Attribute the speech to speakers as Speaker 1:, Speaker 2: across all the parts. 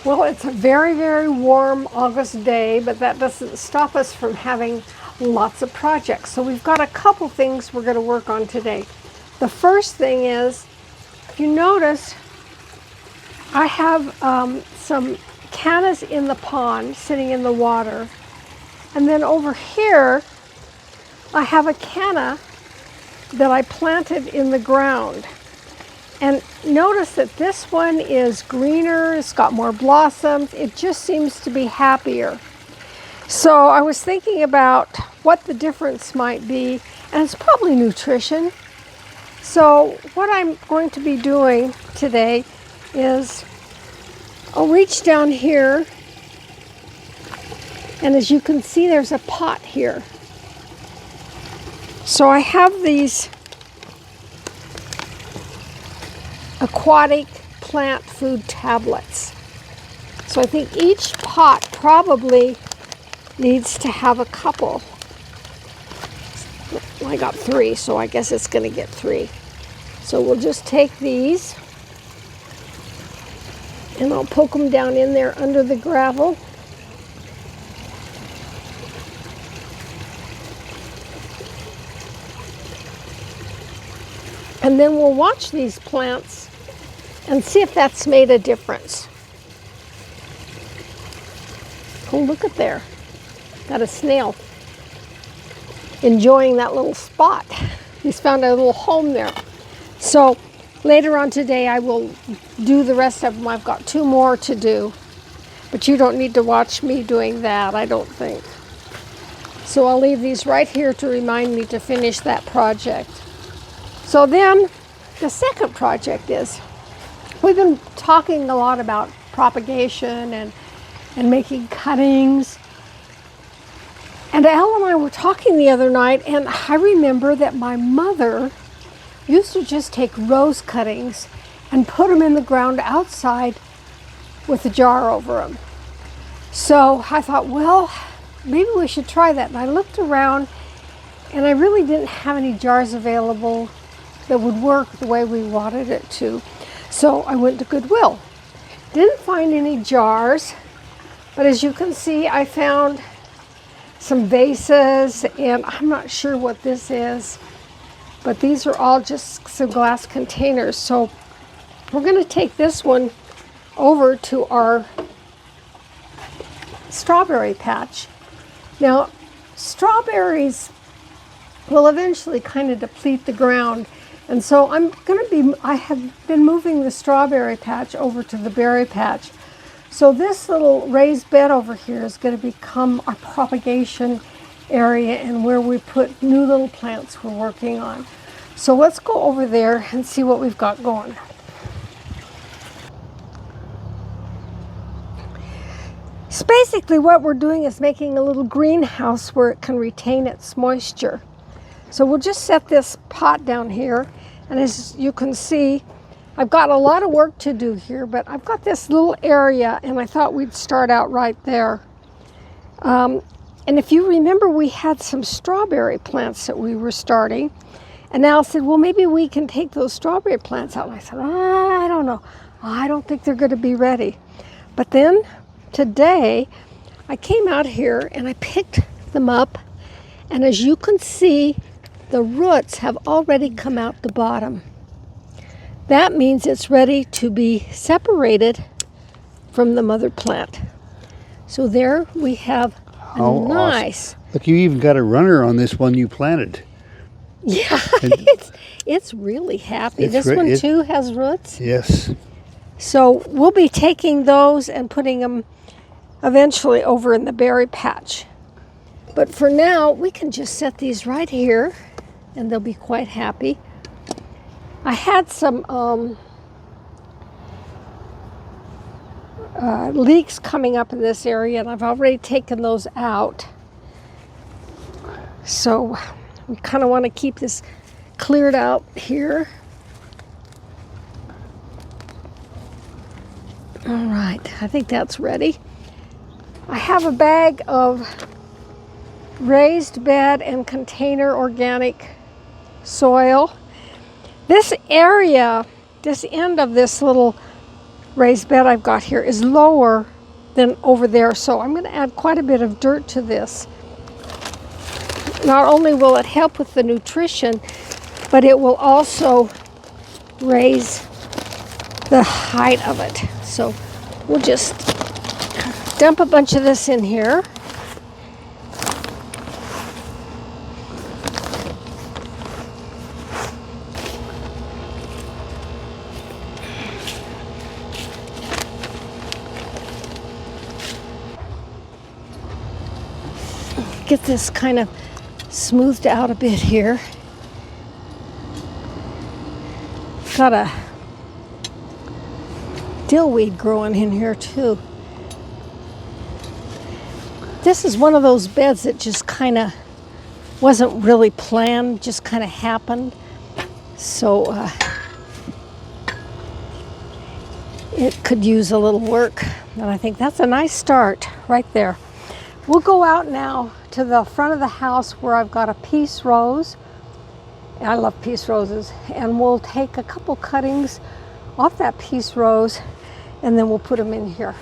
Speaker 1: Well, it's a very, very warm August day, but that doesn't stop us from having lots of projects. So we've got a couple things we're going to work on today. The first thing is, if you notice, I have some cannas in the pond sitting in the water. And then over here, I have a canna that I planted in the ground. And notice that this one is greener, it's got more blossoms, it just seems to be happier. So I was thinking about what the difference might be, and it's probably nutrition. So what I'm going to be doing today is I'll reach down here, and as you can see, there's a pot here. So I have these aquatic plant food tablets. So I think each pot probably needs to have a couple. Well, I got 3, so I guess it's going to get 3. So we'll just take these and I'll poke them down in there under the gravel. And then we'll watch these plants and see if that's made a difference. Oh, look at there. Got a snail enjoying that little spot. He's found a little home there. So later on today I will do the rest of them. I've got 2 more to do, but you don't need to watch me doing that, I don't think. So I'll leave these right here to remind me to finish that project. So then the second project is, we've been talking a lot about propagation and making cuttings. And Elle and I were talking the other night, and I remember that my mother used to just take rose cuttings and put them in the ground outside with a jar over them. So I thought, well, maybe we should try that. And I looked around, and I really didn't have any jars available that would work the way we wanted it to. So I went to Goodwill. Didn't find any jars, but as you can see, I found some vases, and I'm not sure what this is, but these are all just some glass containers. So we're going to take this one over to our strawberry patch. Now, strawberries will eventually kind of deplete the ground. And so I have been moving the strawberry patch over to the berry patch. So this little raised bed over here is going to become our propagation area and where we put new little plants we're working on. So let's go over there and see what we've got going. So basically what we're doing is making a little greenhouse where it can retain its moisture. So we'll just set this pot down here, and as you can see, I've got a lot of work to do here, but I've got this little area, and I thought we'd start out right there. And if you remember, we had some strawberry plants that we were starting, and Al said, well, maybe we can take those strawberry plants out. And I said, I don't know. I don't think they're going to be ready. But then today, I came out here and I picked them up, and as you can see, the roots have already come out the bottom. That means it's ready to be separated from the mother plant. So there we have a nice...
Speaker 2: Awesome. Look, you even got a runner on this one you planted.
Speaker 1: Yeah, it's really happy. This one too has roots.
Speaker 2: Yes.
Speaker 1: So we'll be taking those and putting them eventually over in the berry patch. But for now, we can just set these right here, and they'll be quite happy. I had some leeks coming up in this area, and I've already taken those out. So we kind of want to keep this cleared out here. All right, I think that's ready. I have a bag of raised bed and container organic soil. This area, this end of this little raised bed I've got here is lower than over there, so I'm going to add quite a bit of dirt to this. Not only will it help with the nutrition, but it will also raise the height of it. So we'll just dump a bunch of this in here. Get this kind of smoothed out a bit here. Got a dillweed growing in here too. This is one of those beds that just kind of wasn't really planned, just kind of happened. So it could use a little work, and I think that's a nice start right there. We'll go out now to the front of the house where I've got a peace rose. I love peace roses, and we'll take a couple cuttings off that peace rose and then we'll put them in here.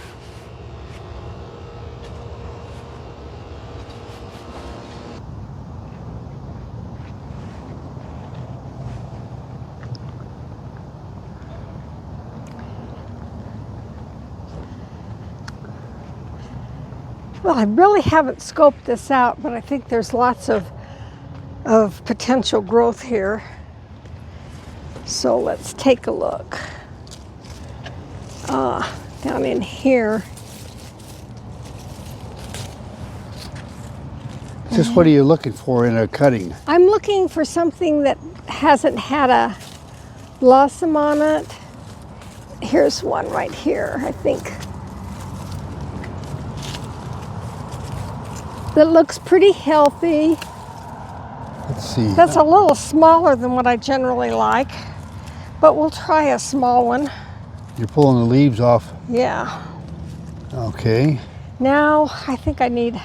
Speaker 1: Well, I really haven't scoped this out, but I think there's lots of potential growth here. So let's take a look. Down in here.
Speaker 2: Just what are you looking for in a cutting?
Speaker 1: I'm looking for something that hasn't had a blossom on it. Here's one right here, I think. That looks pretty healthy.
Speaker 2: Let's see.
Speaker 1: That's a little smaller than what I generally like, but we'll try a small one.
Speaker 2: You're pulling the leaves off.
Speaker 1: Yeah.
Speaker 2: Okay.
Speaker 1: Now I think I need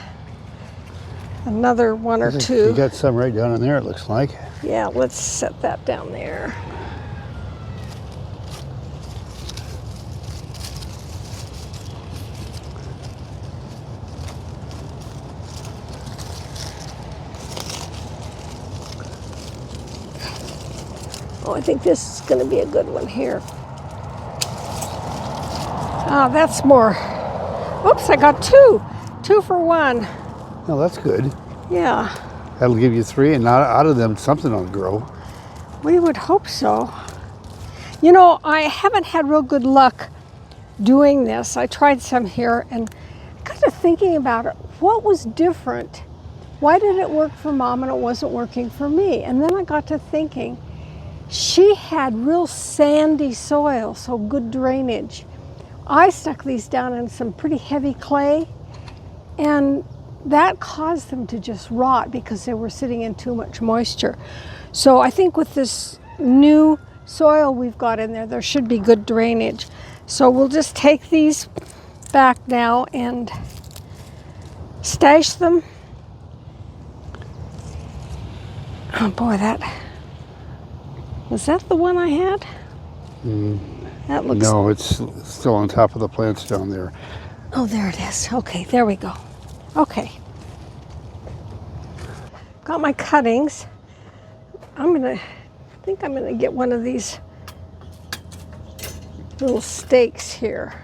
Speaker 1: another one or two.
Speaker 2: You got some right down in there, it looks like.
Speaker 1: Yeah, let's set that down there. Oh, I think this is going to be a good one here. Oh, that's more. Oops, I got two. 2 for 1.
Speaker 2: Oh, that's good.
Speaker 1: Yeah.
Speaker 2: That'll give you 3, and out of them something will grow.
Speaker 1: We would hope so. You know, I haven't had real good luck doing this. I tried some here and got to thinking about it. What was different? Why did it work for Mom and it wasn't working for me? And then I got to thinking, she had real sandy soil, so good drainage. I stuck these down in some pretty heavy clay, and that caused them to just rot because they were sitting in too much moisture. So I think with this new soil we've got in there, there should be good drainage. So we'll just take these back now and stash them. Oh boy, was that the one I had? That looks...
Speaker 2: No, it's still on top of the plants down there.
Speaker 1: Oh, there it is. Okay, there we go. Okay. Got my cuttings. I think I'm gonna get one of these little stakes here.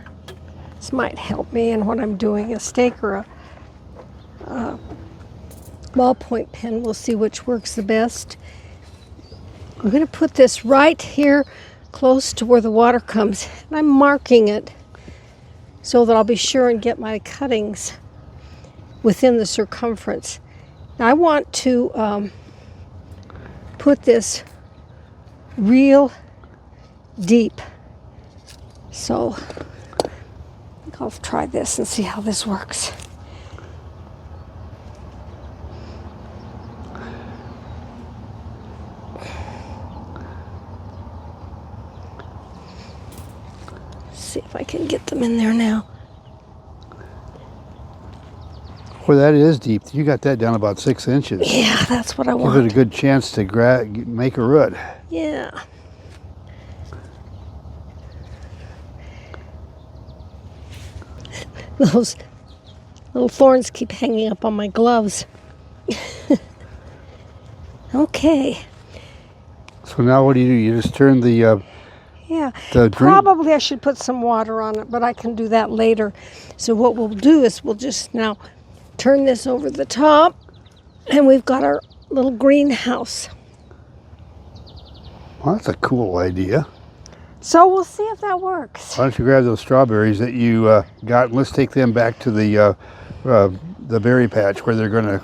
Speaker 1: This might help me in what I'm doing, a stake or a ballpoint pen. We'll see which works the best. I'm gonna put this right here close to where the water comes, and I'm marking it so that I'll be sure and get my cuttings within the circumference. Now I want to put this real deep, so I think I'll try this and see how this works. See if I can get them in there now.
Speaker 2: Well, that is deep. You got that down about 6 inches.
Speaker 1: Yeah, that's what I want.
Speaker 2: Give it a good chance to make a root.
Speaker 1: Yeah. Those little thorns keep hanging up on my gloves. Okay.
Speaker 2: So now what do? You just turn the
Speaker 1: Yeah.
Speaker 2: the drink.
Speaker 1: Probably I should put some water on it, but I can do that later. So what we'll do is we'll just now turn this over the top, and we've got our little greenhouse.
Speaker 2: Well, that's a cool idea.
Speaker 1: So we'll see if that works.
Speaker 2: Why don't you grab those strawberries that you got, and let's take them back to the berry patch where they're going to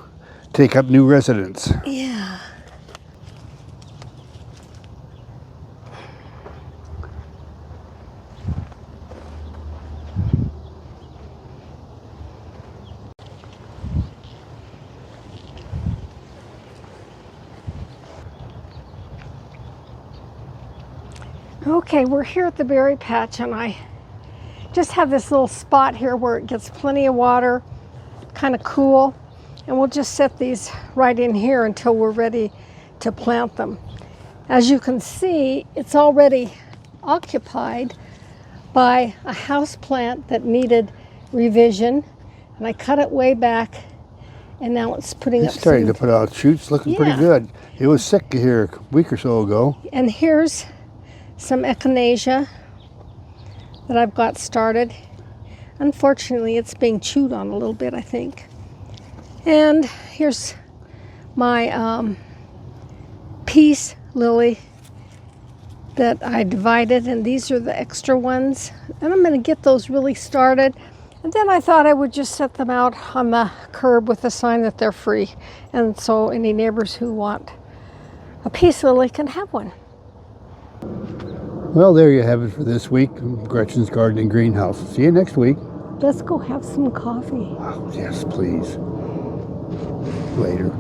Speaker 2: take up new residence.
Speaker 1: Yeah. Okay, we're here at the berry patch, and I just have this little spot here where it gets plenty of water, kind of cool, and we'll just set these right in here until we're ready to plant them. As you can see, it's already occupied by a house plant that needed revision, and I cut it way back, and now it's putting up
Speaker 2: It's starting
Speaker 1: some,
Speaker 2: to put out shoots, looking pretty
Speaker 1: Yeah.
Speaker 2: good. It was sick here a week or so ago.
Speaker 1: and here's some echinacea that I've got started. Unfortunately, it's being chewed on a little bit, I think. And here's my peace lily that I divided, and these are the extra ones. And I'm going to get those really started. And then I thought I would just set them out on the curb with a sign that they're free. And so any neighbors who want a peace lily can have one.
Speaker 2: Well, there you have it for this week. Gretchen's Gardening Greenhouse. See you next week.
Speaker 1: Let's go have some coffee.
Speaker 2: Oh, yes, please. Later.